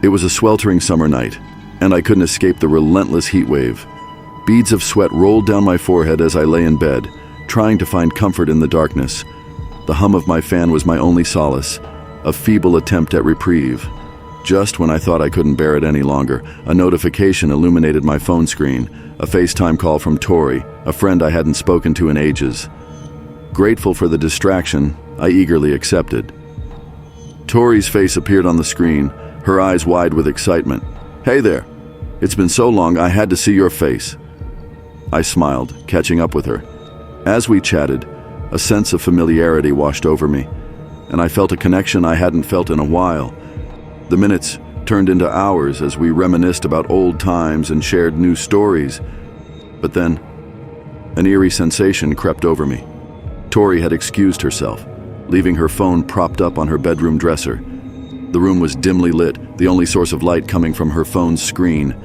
It was a sweltering summer night, and I couldn't escape the relentless heat wave. Beads of sweat rolled down my forehead as I lay in bed, trying to find comfort in the darkness. The hum of my fan was my only solace, a feeble attempt at reprieve. Just when I thought I couldn't bear it any longer, a notification illuminated my phone screen, a FaceTime call from Tori, a friend I hadn't spoken to in ages. Grateful for the distraction, I eagerly accepted. Tori's face appeared on the screen, her eyes wide with excitement. "Hey there. It's been so long I had to see your face." I smiled, catching up with her. As we chatted, a sense of familiarity washed over me, and I felt a connection I hadn't felt in a while. The minutes turned into hours as we reminisced about old times and shared new stories. But then, an eerie sensation crept over me. Tori had excused herself, leaving her phone propped up on her bedroom dresser. The room was dimly lit, the only source of light coming from her phone's screen.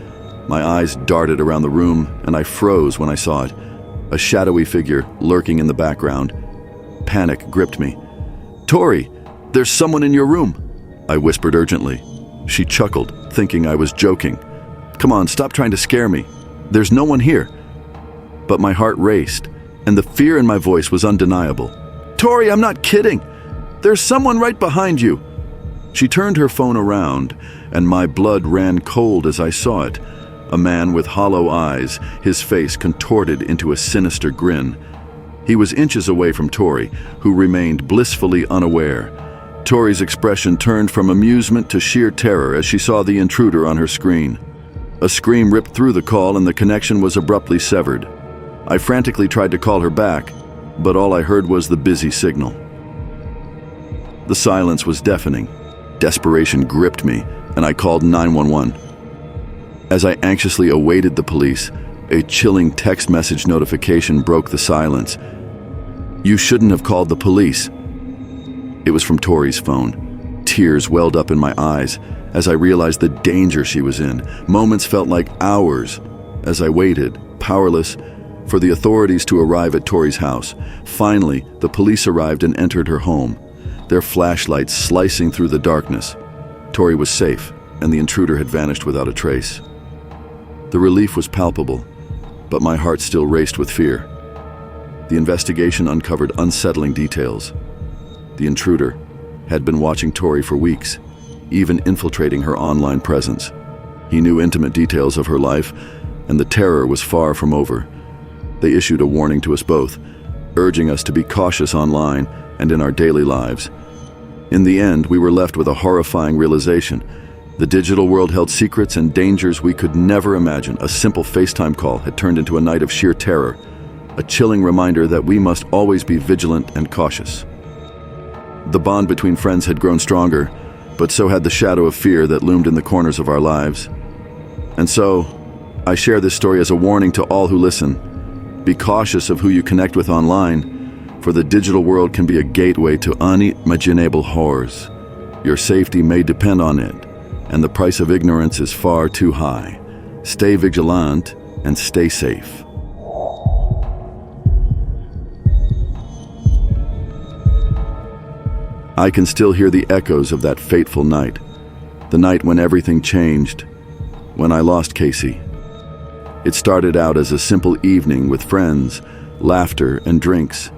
My eyes darted around the room, and I froze when I saw it. A shadowy figure lurking in the background. Panic gripped me. "Tori, there's someone in your room," I whispered urgently. She chuckled, thinking I was joking. "Come on, stop trying to scare me. There's no one here." But my heart raced, and the fear in my voice was undeniable. "Tori, I'm not kidding. There's someone right behind you." She turned her phone around, and my blood ran cold as I saw it. A man with hollow eyes, his face contorted into a sinister grin. He was inches away from Tori, who remained blissfully unaware. Tori's expression turned from amusement to sheer terror as she saw the intruder on her screen. A scream ripped through the call and the connection was abruptly severed. I frantically tried to call her back, but all I heard was the busy signal. The silence was deafening. Desperation gripped me, and I called 911. As I anxiously awaited the police, a chilling text message notification broke the silence. "You shouldn't have called the police." It was from Tori's phone. Tears welled up in my eyes as I realized the danger she was in. Moments felt like hours as I waited, powerless, for the authorities to arrive at Tori's house. Finally, the police arrived and entered her home, their flashlights slicing through the darkness. Tori was safe, and the intruder had vanished without a trace. The relief was palpable, but my heart still raced with fear. The investigation uncovered unsettling details. The intruder had been watching Tori for weeks, even infiltrating her online presence. He knew intimate details of her life, and the terror was far from over. They issued a warning to us both, urging us to be cautious online and in our daily lives. In the end, we were left with a horrifying realization. The digital world held secrets and dangers we could never imagine. A simple FaceTime call had turned into a night of sheer terror, a chilling reminder that we must always be vigilant and cautious. The bond between friends had grown stronger, but so had the shadow of fear that loomed in the corners of our lives. And so, I share this story as a warning to all who listen. Be cautious of who you connect with online, for the digital world can be a gateway to unimaginable horrors. Your safety may depend on it, and the price of ignorance is far too high. Stay vigilant and stay safe. I can still hear the echoes of that fateful night, the night when everything changed, when I lost Casey. It started out as a simple evening with friends, laughter, and drinks,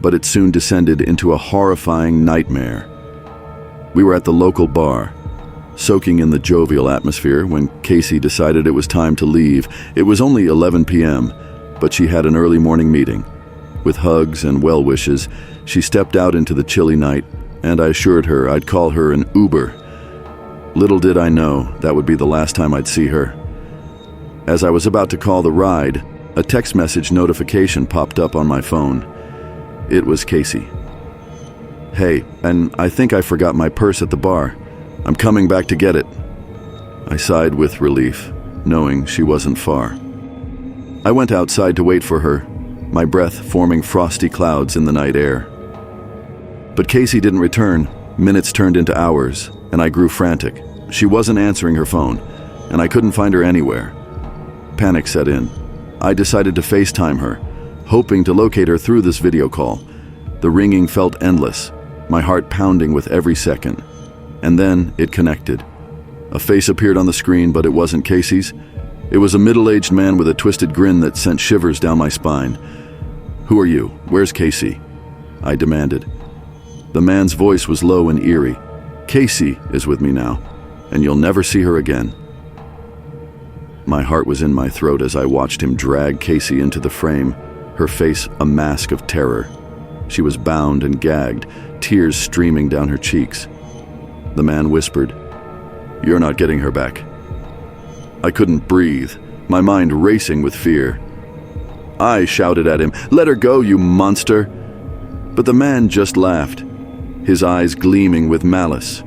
but it soon descended into a horrifying nightmare. We were at the local bar, soaking in the jovial atmosphere when Casey decided it was time to leave. It was only 11 p.m., but she had an early morning meeting. With hugs and well wishes, she stepped out into the chilly night, and I assured her I'd call her an Uber. Little did I know that would be the last time I'd see her. As I was about to call the ride, a text message notification popped up on my phone. It was Casey. "Hey, and I think I forgot my purse at the bar. I'm coming back to get it." I sighed with relief, knowing she wasn't far. I went outside to wait for her, my breath forming frosty clouds in the night air. But Casey didn't return. Minutes turned into hours, and I grew frantic. She wasn't answering her phone, and I couldn't find her anywhere. Panic set in. I decided to FaceTime her, hoping to locate her through this video call. The ringing felt endless, my heart pounding with every second. And then it connected. A face appeared on the screen, but it wasn't Casey's. It was a middle-aged man with a twisted grin that sent shivers down my spine. "Who are you? Where's Casey?" I demanded. The man's voice was low and eerie. "Casey is with me now, and you'll never see her again." My heart was in my throat as I watched him drag Casey into the frame, her face a mask of terror. She was bound and gagged, tears streaming down her cheeks. The man whispered, "You're not getting her back." I couldn't breathe, my mind racing with fear. I shouted at him, "Let her go, you monster!" But the man just laughed, his eyes gleaming with malice.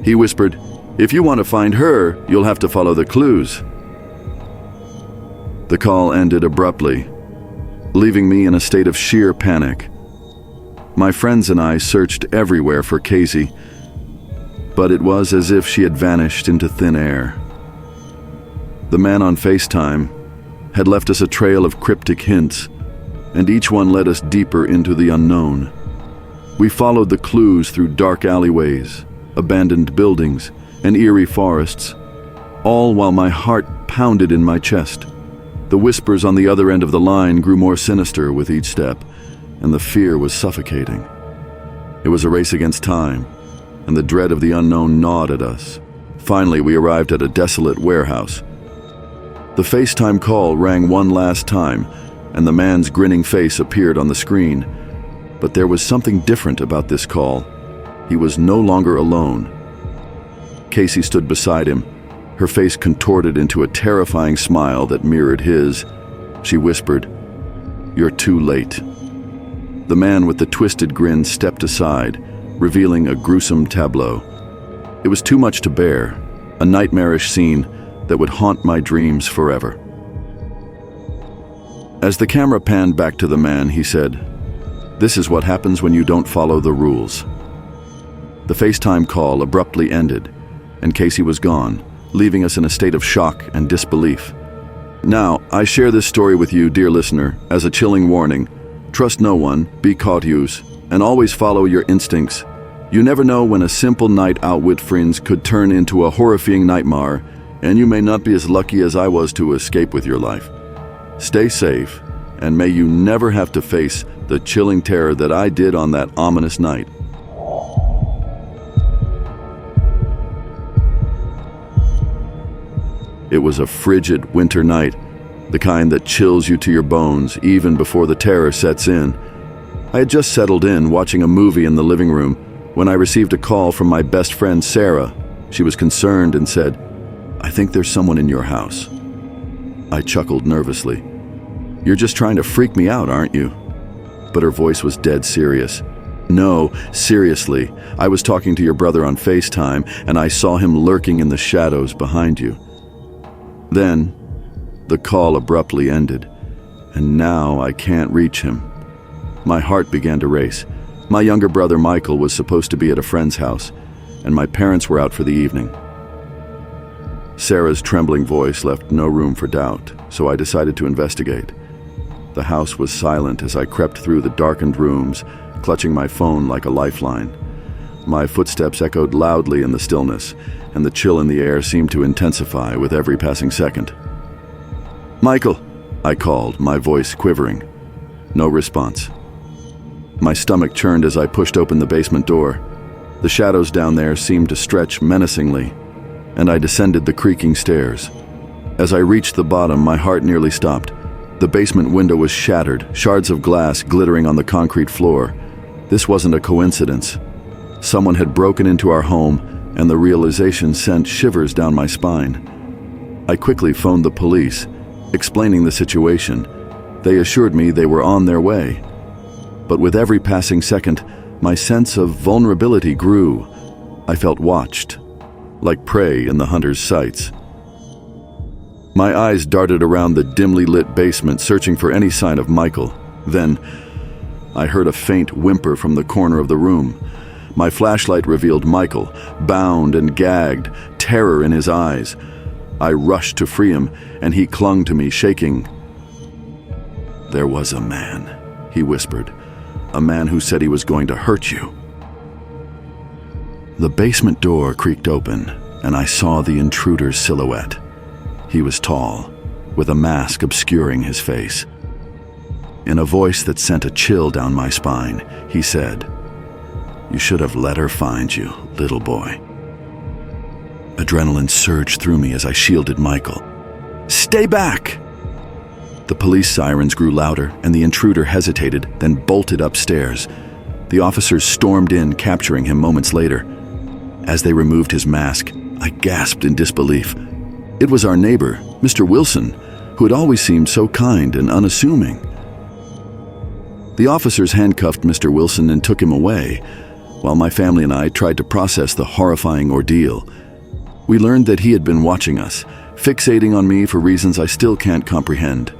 He whispered, "If you want to find her, you'll have to follow the clues." The call ended abruptly, leaving me in a state of sheer panic. My friends and I searched everywhere for Casey, but it was as if she had vanished into thin air. The man on FaceTime had left us a trail of cryptic hints, and each one led us deeper into the unknown. We followed the clues through dark alleyways, abandoned buildings, and eerie forests, all while my heart pounded in my chest. The whispers on the other end of the line grew more sinister with each step, and the fear was suffocating. It was a race against time, and the dread of the unknown gnawed at us. Finally, we arrived at a desolate warehouse. The FaceTime call rang one last time, and the man's grinning face appeared on the screen. But there was something different about this call. He was no longer alone. Casey stood beside him, her face contorted into a terrifying smile that mirrored his. She whispered, "You're too late." The man with the twisted grin stepped aside, revealing a gruesome tableau. It was too much to bear, a nightmarish scene that would haunt my dreams forever. As the camera panned back to the man, he said, "This is what happens when you don't follow the rules." The FaceTime call abruptly ended, and Casey was gone, leaving us in a state of shock and disbelief. Now, I share this story with you, dear listener, as a chilling warning. Trust no one, be cautious, and always follow your instincts. You never know when a simple night out with friends could turn into a horrifying nightmare, and you may not be as lucky as I was to escape with your life. Stay safe, and may you never have to face the chilling terror that I did on that ominous night. It was a frigid winter night, the kind that chills you to your bones even before the terror sets in. I had just settled in watching a movie in the living room when I received a call from my best friend Sarah. She was concerned and said, "I think there's someone in your house." I chuckled nervously. "You're just trying to freak me out, aren't you?" But her voice was dead serious. "No, seriously, I was talking to your brother on FaceTime, and I saw him lurking in the shadows behind you." Then, the call abruptly ended, and now I can't reach him. My heart began to race. My younger brother Michael was supposed to be at a friend's house, and my parents were out for the evening. Sarah's trembling voice left no room for doubt, so I decided to investigate. The house was silent as I crept through the darkened rooms, clutching my phone like a lifeline. My footsteps echoed loudly in the stillness, and the chill in the air seemed to intensify with every passing second. "Michael," I called, my voice quivering. No response. My stomach churned as I pushed open the basement door. The shadows down there seemed to stretch menacingly, and I descended the creaking stairs. As I reached the bottom, my heart nearly stopped. The basement window was shattered, shards of glass glittering on the concrete floor. This wasn't a coincidence. Someone had broken into our home, and the realization sent shivers down my spine. I quickly phoned the police, explaining the situation. They assured me they were on their way. But with every passing second, my sense of vulnerability grew. I felt watched, like prey in the hunter's sights. My eyes darted around the dimly lit basement, searching for any sign of Michael. Then, I heard a faint whimper from the corner of the room. My flashlight revealed Michael, bound and gagged, terror in his eyes. I rushed to free him, and he clung to me, shaking. "There was a man," he whispered. "A man who said he was going to hurt you." The basement door creaked open, and I saw the intruder's silhouette. He was tall, with a mask obscuring his face. In a voice that sent a chill down my spine, he said, "You should have let her find you, little boy." Adrenaline surged through me as I shielded Michael. "Stay back!" The police sirens grew louder, and the intruder hesitated, then bolted upstairs. The officers stormed in, capturing him moments later. As they removed his mask, I gasped in disbelief. It was our neighbor, Mr. Wilson, who had always seemed so kind and unassuming. The officers handcuffed Mr. Wilson and took him away, while my family and I tried to process the horrifying ordeal. We learned that he had been watching us, fixating on me for reasons I still can't comprehend.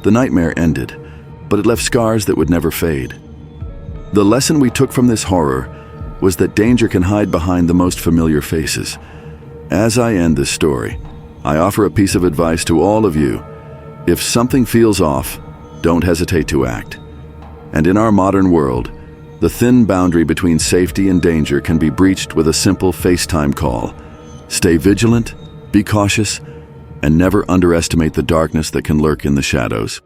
The nightmare ended, but it left scars that would never fade. The lesson we took from this horror was that danger can hide behind the most familiar faces. As I end this story, I offer a piece of advice to all of you. If something feels off, don't hesitate to act. And in our modern world, the thin boundary between safety and danger can be breached with a simple FaceTime call. Stay vigilant, be cautious, and never underestimate the darkness that can lurk in the shadows.